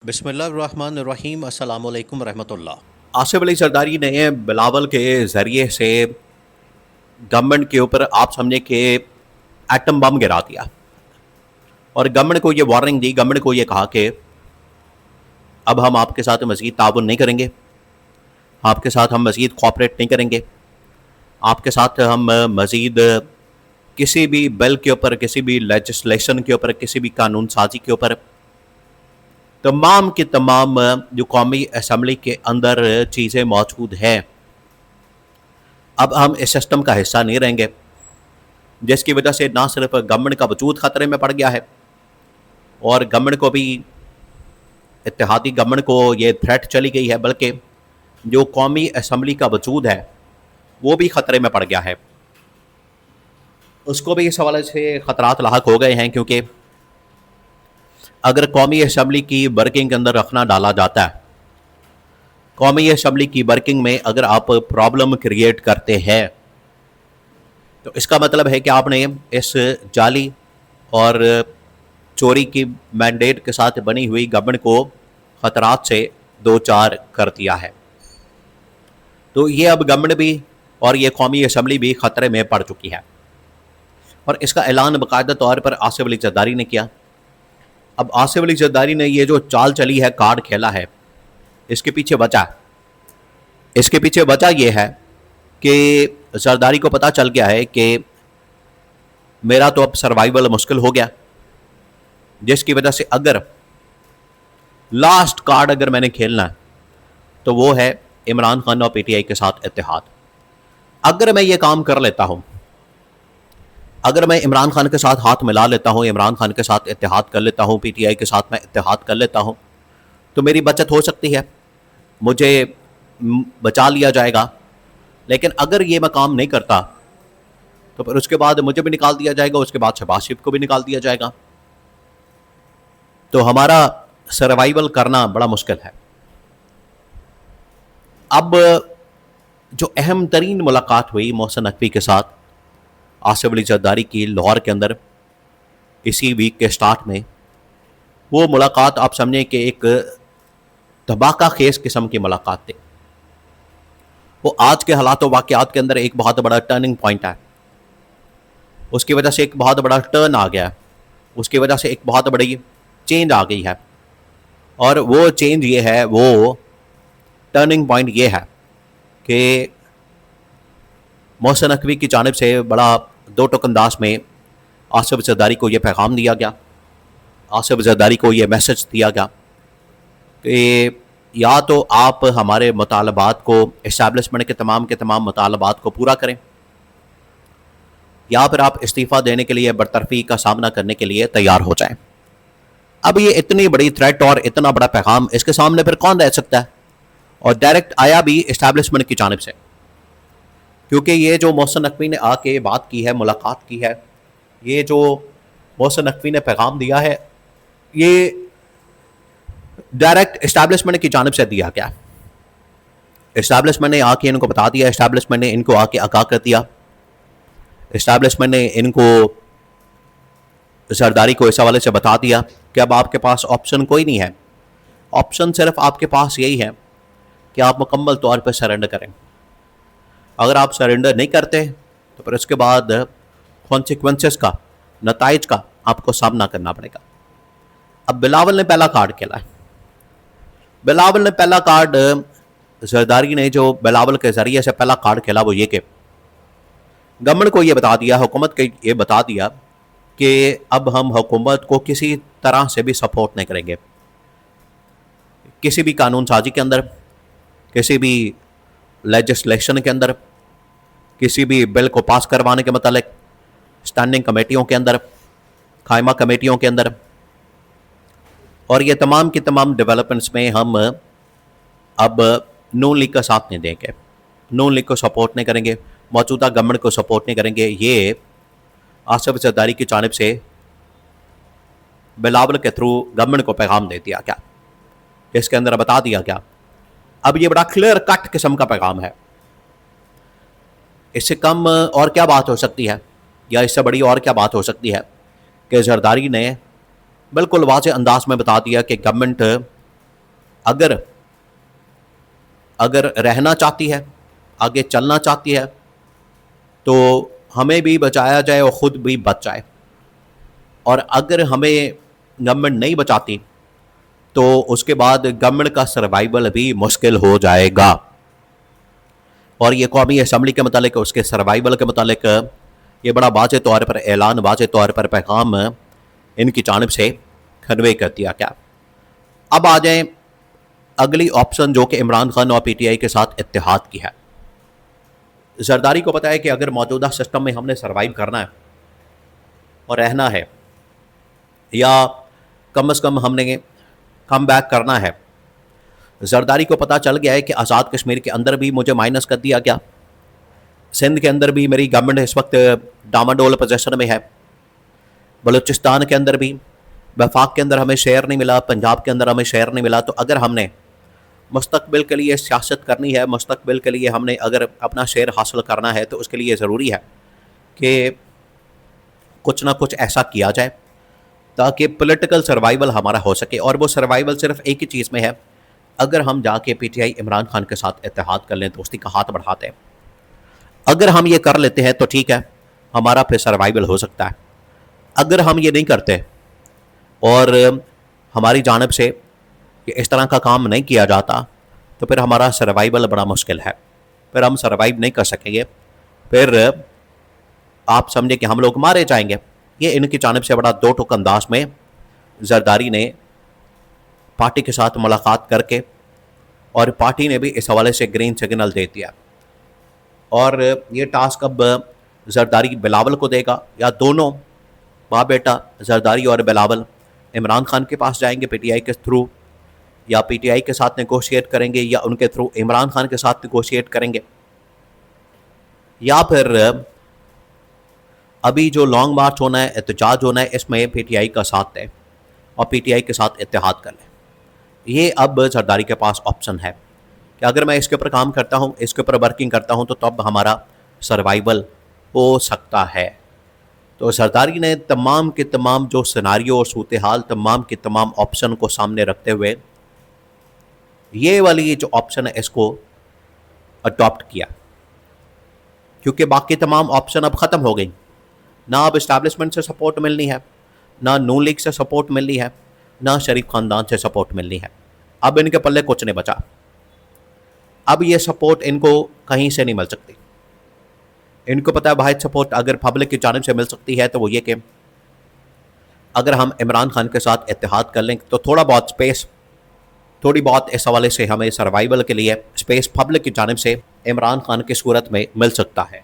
बिस्मिल्लाहिर्रहमानिर्रहीम अस्सलाम वालेकुम रहमतुल्लाह। आसिफ अली जरदारी ने बिलावल के ज़रिए से गवर्नमेंट के ऊपर आप समझे कि एटम बम गिरा दिया और गवर्नमेंट को ये वार्निंग दी, गवर्नमेंट को ये कहा कि अब हम आपके साथ मज़ीद ताउन नहीं करेंगे, आपके साथ हम मज़ीद कोऑपरेट नहीं करेंगे, आपके साथ हम मज़ीद किसी भी बिल के ऊपर, किसी भी लेजिस्लेशन के ऊपर, किसी भी कानून साजी के ऊपर तमाम की तमाम जो कौमी असम्बली के अंदर चीज़ें मौजूद हैं, अब हम इस सिस्टम का हिस्सा नहीं रहेंगे, जिसकी वजह से ना सिर्फ गवर्नमेंट का वजूद ख़तरे में पड़ गया है और गवर्नमेंट को भी, इत्तेहादी गवर्नमेंट को ये थ्रेट चली गई है, बल्कि जो कौमी असम्बली का वजूद है वो भी ख़तरे में पड़ गया है। उसको भी इस हवाले से ख़तरात लाहक हो गए हैं, क्योंकि अगर कौमी असम्बली की वर्किंग के अंदर रखना डाला जाता है, कौमी असम्बली की वर्किंग में अगर आप प्रॉब्लम क्रिएट करते हैं, तो इसका मतलब है कि आपने इस जाली और चोरी की मैंडेट के साथ बनी हुई गवर्नमेंट को ख़तरात से दो चार कर दिया है। तो ये अब गवर्नमेंट भी और ये कौमी असम्बली भी ख़तरे में पड़ चुकी है और इसका ऐलान बाकायदा तौर पर आसिफ अली जरदारी ने किया। अब आसिफ अली जरदारी ने ये जो चाल चली है, कार्ड खेला है, इसके पीछे वजह ये है कि जरदारी को पता चल गया है कि मेरा तो अब सर्वाइवल मुश्किल हो गया, जिसकी वजह से अगर लास्ट कार्ड अगर मैंने खेलना है तो वो है इमरान खान और पीटीआई के साथ इत्तेहाद। अगर मैं ये काम कर लेता हूं, अगर मैं इमरान खान के साथ हाथ मिला लेता हूं, इमरान खान के साथ इत्तेहाद कर लेता हूं, पीटीआई के साथ मैं इत्तेहाद कर लेता हूं, तो मेरी बचत हो सकती है, मुझे बचा लिया जाएगा। लेकिन अगर ये मैं काम नहीं करता तो फिर उसके बाद मुझे भी निकाल दिया जाएगा, उसके बाद शहबाज शरीफ को भी निकाल दिया जाएगा, तो हमारा सर्वाइवल करना बड़ा मुश्किल है। अब जो अहम तरीन मुलाकात हुई मोहसिन नकवी के साथ आसिफ अली जरदारी की लाहौर के अंदर इसी वीक के स्टार्ट में, वो मुलाकात आप समझें कि एक धमाका खेज किस्म की मुलाकात थी। वो आज के हालात व वाक़यात के अंदर एक बहुत बड़ा टर्निंग पॉइंट है, उसकी वजह से एक बहुत बड़ा टर्न आ गया है, उसकी वजह से एक बहुत बड़ी चेंज आ गई है। और वो चेंज ये है, वो टर्निंग पॉइंट ये है कि मोहसिन नकवी की जानिब से बड़ा दो टुक अंदाज में आसिफ जरदारी को ये पैगाम दिया गया, आसिफ जरदारी को ये मैसेज दिया गया कि या तो आप हमारे मुतालबात को, इस्टेब्लिशमेंट के तमाम मुतालबात को पूरा करें, या फिर आप इस्तीफ़ा देने के लिए, बरतरफी का सामना करने के लिए तैयार हो जाएं। अब ये इतनी बड़ी थ्रेट और इतना बड़ा पैगाम, इसके सामने फिर कौन रह सकता है? और डायरेक्ट आया भी इस्टेब्लिशमेंट की जानिब से, क्योंकि ये जो मोहसिन नकवी ने आके बात की है, मुलाकात की है, ये जो मोहसिन नकवी ने पैगाम दिया है, ये डायरेक्ट इस्टेब्लिशमेंट की जानिब से दिया गया। इस्टेब्लिशमेंट ने आके इनको बता दिया, इस्टेब्लिशमेंट ने इनको आके आगाह कर दिया, इस्टेब्लिशमेंट ने इनको, जरदारी को इस हवाले से बता दिया कि अब आपके पास ऑप्शन कोई नहीं है, ऑप्शन सिर्फ आपके पास यही है कि आप मुकम्मल तौर पर सरेंडर करें। अगर आप सरेंडर नहीं करते तो फिर उसके बाद कॉन्सिक्वेंसेस का, नताइज का आपको सामना करना पड़ेगा। अब बिलावल ने पहला कार्ड खेला है, बिलावल ने पहला कार्ड, जरदारी ने जो बिलावल के ज़रिए से पहला कार्ड खेला वो ये कि गवर्नमेंट को ये बता दिया, हुकूमत को ये बता दिया कि अब हम हुकूमत को किसी तरह से भी सपोर्ट नहीं करेंगे, किसी भी कानून साजी के अंदर, किसी भी लेजिस्लेशन के अंदर, किसी भी बिल को पास करवाने के मतलब स्टैंडिंग कमेटियों के अंदर, कायमा कमेटियों के अंदर, और ये तमाम की तमाम डेवलपमेंट्स में हम अब नून लीग का साथ नहीं देंगे, नून लीग को सपोर्ट नहीं करेंगे, मौजूदा गवर्नमेंट को सपोर्ट नहीं करेंगे। ये आसिफ जरदारी की जानिब से बिलावल के थ्रू गवर्नमेंट को पैगाम दे दिया गया, इसके अंदर बता दिया गया। अब ये बड़ा क्लियर कट किस्म का पैगाम है, इससे कम और क्या बात हो सकती है, या इससे बड़ी और क्या बात हो सकती है कि जरदारी ने बिल्कुल वाज़ेह अंदाज में बता दिया कि गवर्नमेंट अगर अगर रहना चाहती है, आगे चलना चाहती है, तो हमें भी बचाया जाए और ख़ुद भी बच जाए। और अगर हमें गवर्नमेंट नहीं बचाती तो उसके बाद गवर्नमेंट का सर्वाइवल भी मुश्किल हो जाएगा। और ये कौमी असम्बली के मतलब उसके सर्वाइवल के मतलब ये बड़ा वाज़े तौर पर ऐलान, वाज़े तौर पर पैगाम इनकी जानिब से कन्वे कर दिया गया। अब आ जाएं अगली ऑप्शन जो कि इमरान खान और पीटीआई के साथ इत्तेहाद की है। जरदारी को पता है कि अगर मौजूदा सिस्टम में हमने सर्वाइव करना है और रहना है, या कम से कम हमने कम बैक करना है। जरदारी को पता चल गया है कि आज़ाद कश्मीर के अंदर भी मुझे माइनस कर दिया गया, सिंध के अंदर भी मेरी गवर्नमेंट इस वक्त डामाडोल पोजीशन में है, बलूचिस्तान के अंदर भी, वफाक के अंदर हमें शेयर नहीं मिला, पंजाब के अंदर हमें शेयर नहीं मिला। तो अगर हमने मुस्तकबिल के लिए सियासत करनी है, मुस्तकबिल के लिए हमने अगर अपना शेयर हासिल करना है, तो उसके लिए ज़रूरी है कि कुछ ना कुछ ऐसा किया जाए ताकि पॉलिटिकल सर्वाइवल हमारा हो सके। और वो सर्वाइवल सिर्फ एक ही चीज़ में है, अगर हम जाके पीटीआई इमरान खान के साथ इत्तेहाद कर लें, दोस्ती का हाथ बढ़ाते हैं। अगर हम ये कर लेते हैं तो ठीक है, हमारा फिर सर्वाइवल हो सकता है। अगर हम ये नहीं करते और हमारी जानिब से इस तरह का काम नहीं किया जाता, तो फिर हमारा सर्वाइवल बड़ा मुश्किल है, फिर हम सर्वाइव नहीं कर सकेंगे, फिर आप समझे कि हम लोग मारे जाएंगे। ये इनकी जानिब से बड़ा दो टुक अंदाज में जरदारी ने पार्टी के साथ मुलाकात करके, और पार्टी ने भी इस हवाले से ग्रीन सिग्नल दे दिया। और ये टास्क अब जरदारी बिलावल को देगा, या दोनों माँ बेटा जरदारी और बिलावल इमरान खान के पास जाएंगे पीटीआई के थ्रू, या पीटीआई के साथ नेगोशिएट करेंगे, या उनके थ्रू इमरान खान के साथ नेगोशिएट करेंगे, या फिर अभी जो लॉन्ग मार्च होना है, एहतजाज होना है, इसमें पीटीआई का साथ है और पीटीआई के साथ इत्तेहाद कर लें। ये अब जरदारी के पास ऑप्शन है कि अगर मैं इसके ऊपर काम करता हूँ, इसके ऊपर वर्किंग करता हूँ, तो तब हमारा सर्वाइवल हो सकता है। तो जरदारी ने तमाम के तमाम जो सिनारियो और सूरत हाल, तमाम के तमाम ऑप्शन को सामने रखते हुए ये वाली जो ऑप्शन है इसको अडॉप्ट किया, क्योंकि बाकी तमाम ऑप्शन अब ख़त्म हो गई। ना अब इस्टेब्लिशमेंट से सपोर्ट मिलनी है, ना नून लीग से सपोर्ट मिलनी है, ना शरीफ ख़ानदान से सपोर्ट मिलनी है। अब इनके पल्ले कुछ नहीं बचा। अब ये सपोर्ट इनको कहीं से नहीं मिल सकती। इनको पता है वाहिद सपोर्ट अगर पब्लिक की जानिब से मिल सकती है तो वो ये कि अगर हम इमरान खान के साथ इत्तेहाद कर लें, तो थोड़ा बहुत स्पेस, थोड़ी बहुत इस हवाले से हमें सर्वाइवल के लिए स्पेस पब्लिक की जानिब से इमरान खान की सूरत में मिल सकता है।